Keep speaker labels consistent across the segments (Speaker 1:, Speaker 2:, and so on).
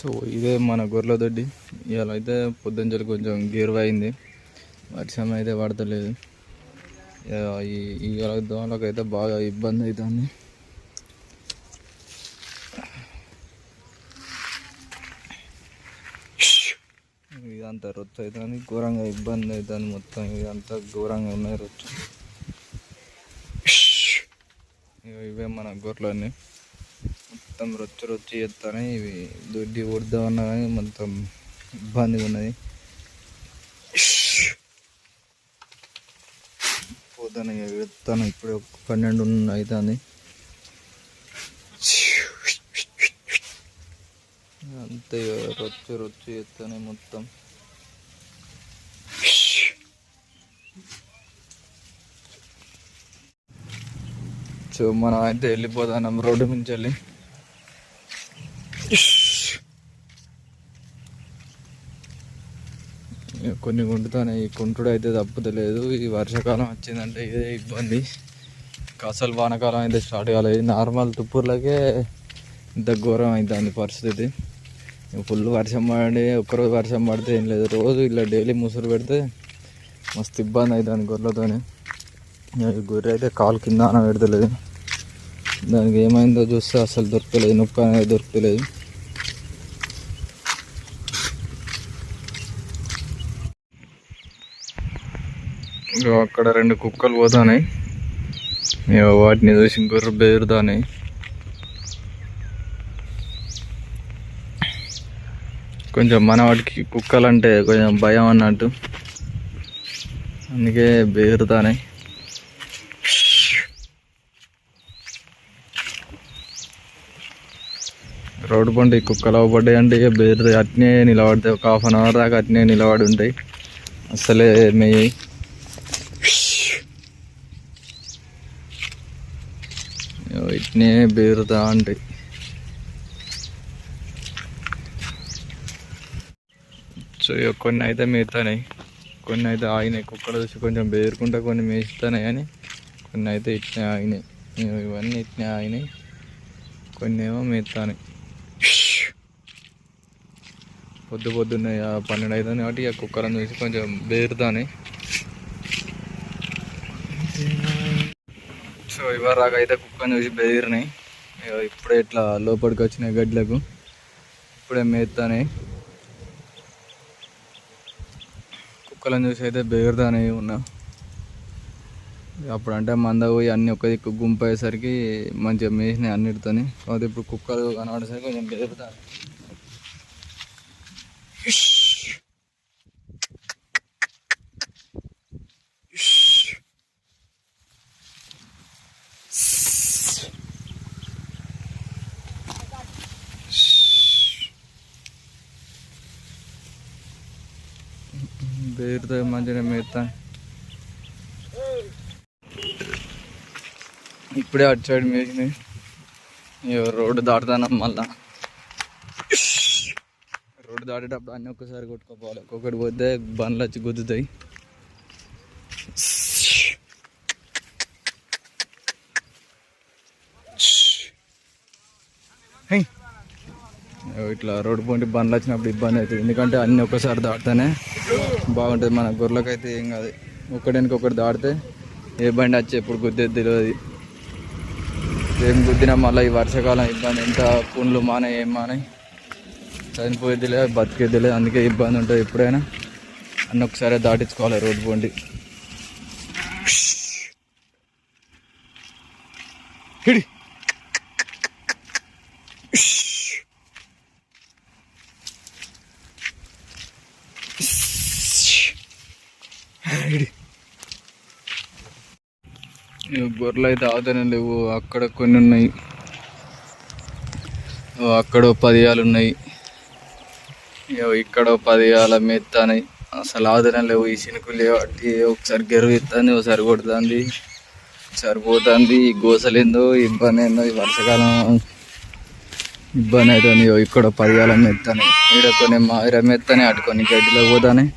Speaker 1: So ఇదే మన గొర్రెల దొడ్డి. ఇవాళ అయితే పొద్దుంచలు కొంచెం గీరువైంది, వర్షం అయితే పడతలేదు. ఈ దోమలకు అయితే బాగా ఇబ్బంది అవుతుంది. ఇదంతా రొచ్చు అవుతుంది, ఘోరంగా ఇబ్బంది అవుతుంది. మొత్తం ఇదంతా ఘోరంగా ఉన్నాయి రొచ్చు. ఇవే మన గొర్రెలన్నీ మొత్తం రొచ్చు రొచ్చు చేస్తానే. ఇవి దొడ్డి కొడదామన్నా కానీ మొత్తం ఇబ్బందిగా ఉన్నది. పోతాను వెళ్తాను, ఇప్పుడు 12 అవుతుంది. అంతే రొచ్చు రొచ్చు చేస్తానే మొత్తం. సో మనం అయితే వెళ్ళిపోతాం రోడ్డు నుంచి వెళ్ళి. కొన్ని గుంటుతానే, ఈ కుంటుడు అయితే తప్పుతలేదు. ఈ వర్షాకాలం వచ్చిందంటే ఇదే ఇబ్బంది. అసలు వానాకాలం అయితే స్టార్ట్ కాలేదు. నార్మల్ తుప్పూర్లకే ఇంత ఘోరం అవుతుంది పరిస్థితి. ఫుల్ వర్షం పడి ఒక్కరోజు వర్షం పడితే ఏం లేదు, రోజు ఇలా డైలీ ముసురు పెడితే మస్తు ఇబ్బంది అవుతుంది గొర్రెలతోనే. గొర్రె అయితే కాలు కింద పెడతలేదు. దానికి ఏమైందో చూస్తే అసలు దొరకలేదు, నొప్పి అనేది దొరకలేదు. అక్కడ 2 కుక్కలు పోతున్నాయి, వాటిని చూసి గొర్రె బెదురుతాయి. కొంచెం మన వాటికి కుక్కలంటే కొంచెం భయం అన్నట్టు, అందుకే బెదురుతాయి. రోడ్డు పంట ఈ కుక్కలు అవ్వబడ్డాయి అంటే ఇక బెదురుతాయి. అట్నే నిలబడతాయి, ఒక ½ అవర్ దాకా అట్నే నిలబడి ఉంటాయి, అసలే మేయి. ఇట్నే బెదురుతా ఉంటాయి. సో కొన్ని అయితే మేస్తాయి, కొన్ని అయితే ఆగినాయి. కుక్కలు చూసి కొంచెం బెదురుకుంటా కొన్ని మేస్తాయి, కానీ కొన్ని అయితే ఇట్నే ఆగినాయి. ఇవన్నీ ఇట్నే ఆగినాయి, కొన్ని ఏమో మేస్తాయి. పొద్దున్నాయి 12 అవుతుంది కాబట్టి ఇక కుక్కలను చూసి కొంచెం బెదురుతాయి. సో ఇవరాగా అయితే కుక్కను చూసి బెదిరినాయి. ఇప్పుడే ఇట్లా లోపలికి వచ్చినాయి గడ్లకు, ఇప్పుడే మేస్తాయి. కుక్కలను చూసి అయితే బెదురుతానే ఉన్నా. అప్పుడు అంటే మంద పోయి అన్ని ఒక దిక్కు గుంపు అయ్యేసరికి మంచిగా మేసినాయి అన్నిటితోని. కాకపోతే ఇప్పుడు కుక్కలు కనబడేసరికి కొంచెం బెదురుతాయి. బెదురుతో మంచిగా మేస్తాను. ఇప్పుడే అటు సైడ్ మేసినాయి. రోడ్డు దాటుతాను, మళ్ళా రోడ్డు దాటేటప్పుడు అన్నీ ఒక్కసారి కొట్టుకోపోవాలి. ఒక్కొక్కటి పోతే బండ్లు వచ్చి గుద్దుతాయి. ఇట్లా రోడ్డు పోటీ బండ్లు వచ్చినప్పుడు ఇబ్బంది అవుతుంది, ఎందుకంటే అన్నీ ఒక్కసారి దాటితేనే బాగుంటుంది. మన గొర్రెలకైతే ఏం కాదు, ఒకటి దాటితే ఏ బండి వచ్చి ఎప్పుడు గుద్దేది తెలియదు. ఏం గుద్దినా మళ్ళీ ఈ వర్షాకాలం ఇబ్బంది. ఎంత పుండ్లు మానాయి ఏం మానాయి, చనిపోయేది లేదు, బతికేది లేదు. అందుకే ఇబ్బంది ఉంటుంది. ఎప్పుడైనా అన్నీ ఒకసారి దాటించుకోవాలి రోడ్డు పోండి. గొర్రెలు అయితే ఆగుతూనే లేవు. అక్కడ కొన్ని ఉన్నాయి, అక్కడ 10 ఉన్నాయి, ఇక్కడ 10 మెత్తాయి. అసలు ఆగుతూనే లేవు. ఈ శినుకులు కాబట్టి ఒకసారి గెరువు ఇస్తుంది, ఒకసారి కొడుతుంది, సరిపోతుంది. ఈ గోసలేందో ఇబ్బంది ఏందో, ఈ వర్షాకాలం ఇబ్బంది అవుతుంది. ఇక్కడ 10 మెత్తాయి, ఇక్కడ కొన్ని మాదిర మెత్తాయి, అటు కొన్ని గడ్డిలో పోతాయి,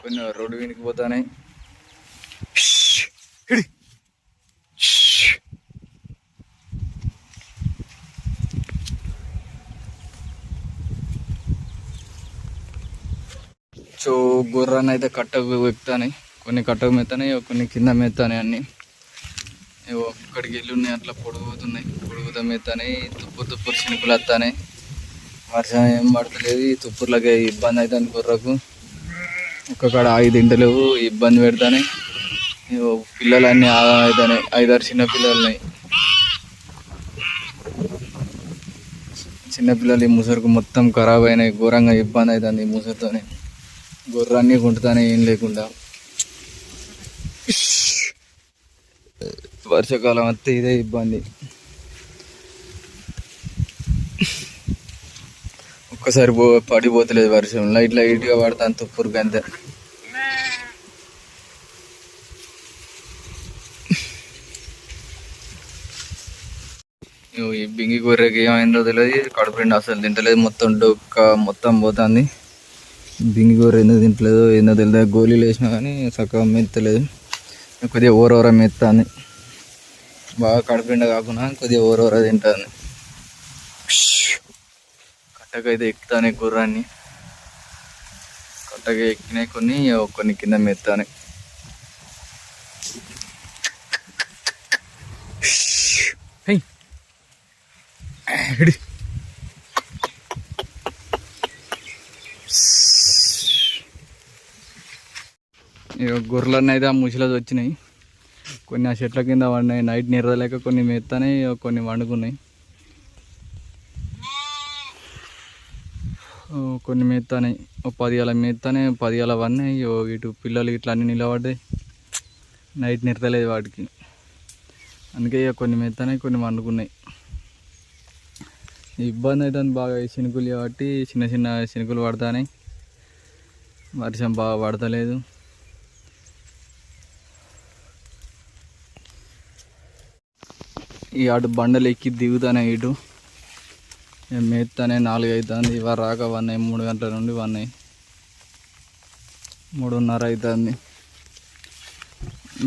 Speaker 1: కొన్ని రోడ్డు వీనికి పోతాయి. సో గుర్రాన్ని అయితే కట్టకు ఎక్కుతాయి, కొన్ని కట్టకు మెత్తాయి, కొన్ని కింద మెత్తాయి. అన్నీ ఒక్కడికి ఇల్లు ఉన్నాయి, అట్లా పొడుగుతున్నాయి, పొడుగుతా మెత్తాయి. తుప్పురు చినుకులు వస్తాయి. వర్షం ఏం పడతలేదు, ఈ తుప్పుర్లకి ఇబ్బంది అవుతుంది. గుర్రకు ఒక్కకాడ ఆగి తింటలేవు, ఇబ్బంది పెడతాయి. పిల్లలు అన్నీ అవుతాయి, 5-6 చిన్న పిల్లలు ఉన్నాయి. చిన్నపిల్లలు ఈ ముసరుకు మొత్తం ఖరాబ్ అయినాయి, ఘోరంగా ఇబ్బంది అవుతుంది ఈ ముసరితోనే. గుర్రాన్ని గుంటుతానే ఏం లేకుండా. వర్షాకాలం వస్తే ఇదే ఇబ్బంది. ఒక్కసారి పడిపోతలేదు వర్షం, లైట్గా పడతాను తుప్పురుకి అంతే. ఈ బింగి గొర్రెకి ఏమైందో తెలియదు, కడుపు నిండా అసలు తింటలేదు, మొత్తం డొక్క మొత్తం పోతుంది. బింగి గొర్రె ఎందుకు తింటలేదు ఏందో తెలియదు, గోళీలు వేసినా కానీ చక్కగా మెత్తలేదు, కొద్దిగా ఓరవర మెత్తాంది. బాగా కడుపు నిండా కాకుండా కొద్దిగా ఓరవర తింటుంది. కట్టకైతే ఎక్కుతానే గుర్రాన్ని, కట్టగా ఎక్కినాయి, కొన్ని కింద మెత్తానే. గొర్రెలన్నీ అయితే ఆ ముసిలోకి వచ్చినాయి, కొన్ని ఆ చెట్ల కింద పడినాయి. నైట్ నిరదలేక కొన్ని మెత్తానే, కొన్ని వండుకున్నాయి. కొన్ని మెత్తానే 10 గల మెత్తానే, 10 గల పడినాయి. ఇటు పిల్లలు ఇట్లా అన్నీ నిలబడ్డాయి, నైట్ నిరదలేదు వాటికి, అందుకే కొన్ని మెత్తానే, కొన్ని వండుకున్నాయి. ఇబ్బంది అవుతుంది బాగా, చినుకులు కాబట్టి చిన్న చిన్న చినుకులు పడతాయి, వర్షం బాగా పడతలేదు. ఈ అటు బండలు ఎక్కి దిగుతానే, ఇటు మేస్తానే 4 అవుతుంది. ఇవాళ రాక 3 గంటల నుండి 3:30 అవుతుంది.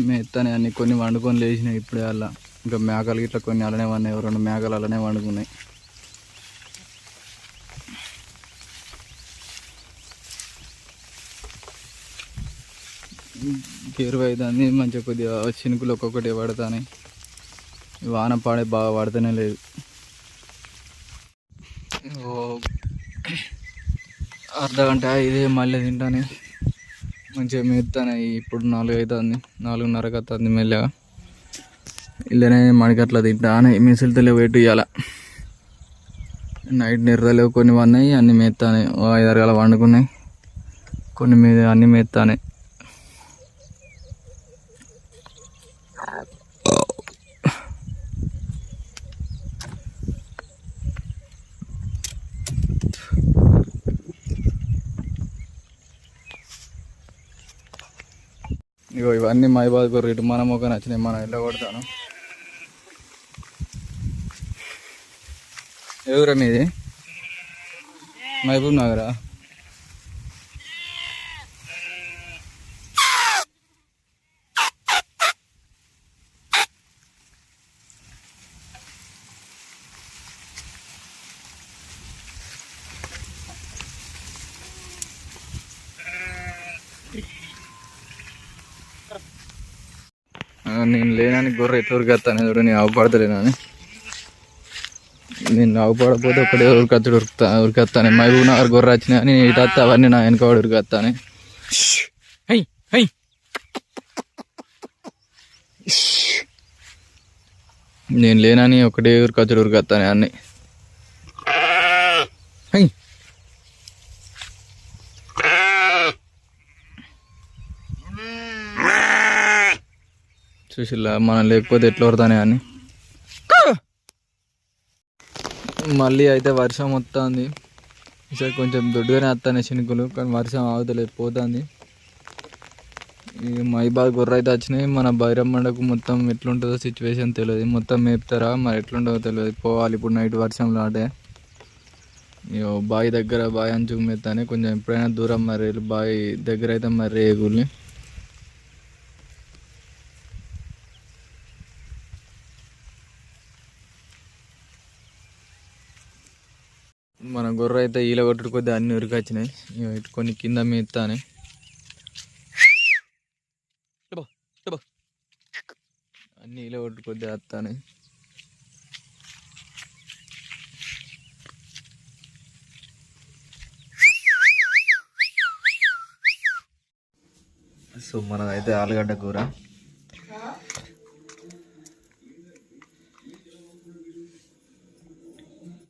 Speaker 1: మేస్తానే అన్ని, కొన్ని వండుకొని లేచినాయి ఇప్పుడే. అలా ఇంకా మేకలు ఇట్లా కొన్ని అలానే వన్నాయి, 2 మేకలు అలానే వండుకున్నాయి. కేరువు అవుతుంది మంచిగా, కొద్దిగా చినుకులు ఒక్కొక్కటి పడతాయి. వాన పాడే బాగా పడతానే లేదు. అర్ధగంట ఇదే మళ్ళీ తింటానే, మంచిగా మెత్తానే. ఇప్పుడు 4 అవుతుంది, 4:30 అవుతుంది మెల్లగా. ఇల్లనే మడికట్లా తింటానే, మిసిలుతలేవు ఎటు ఇవ్వాల. నైట్ నిరదలేవు, కొన్ని వన్నాయి, అన్నీ మెత్తానే. 5-6 గల వండుకున్నాయి, కొన్ని మీద అన్నీ మెత్తానే. ఇగో ఇవన్నీ మైబాద్ గొర్రె, ఇటు మనం ఒక నచ్చినాయి, మనం ఇళ్ళ కొడతాను. ఎవరా మీది? మహబూబ్ నగరా? నేను లేనని గొర్రె ఎట్లా ఉరికేస్తాను చూడు, నేను అవపడతలేనని. నేను అవపడకపోతే ఒకటే ఉరికత్తుడు ఉరికేస్తాను. మహబూబ్ నగర్ గొర్రె వచ్చినాయి అని ఇటు వస్తే అవన్నీ నా వెనకవాడు ఉరికేస్తాను. నేను లేనని ఒకటే ఉరికత్తుడు ఉరికేస్తాను అన్నీ. చూసిల్లా మనం లేకపోతే ఎట్లా పడతానే అని. మళ్ళీ అయితే వర్షం వస్తుంది, ఈసారి కొంచెం దొడ్డుగానే వస్తానే చినుకులు, కానీ వర్షం ఆగుతలేదు, పోతుంది. ఈ మైబాద్ గొర్రె అయితే వచ్చినాయి. మన బైరమ్మండకు మొత్తం ఎట్లుంటుందో సిచ్యువేషన్ తెలియదు, మొత్తం మేపుతారా మరి ఎట్లుంటుందో తెలియదు. పోవాలి ఇప్పుడు నైట్ వర్షంలో. ఆటే బావి దగ్గర, బావి అంచుకు మెత్తానే, కొంచెం ఎప్పుడైనా దూరం మరి బావి దగ్గర అయితే మరి రేగుల్ని. మన గొర్రె అయితే ఈల కొట్టుడు కొద్దిగా అన్ని ఉరికొచ్చినాయి. ఇటు కొన్ని కింద మేస్తానే అన్ని ఈల కొట్టుడు కొద్దిగా వస్తానే. సో మనదైతే ఆలుగడ్డ కూర.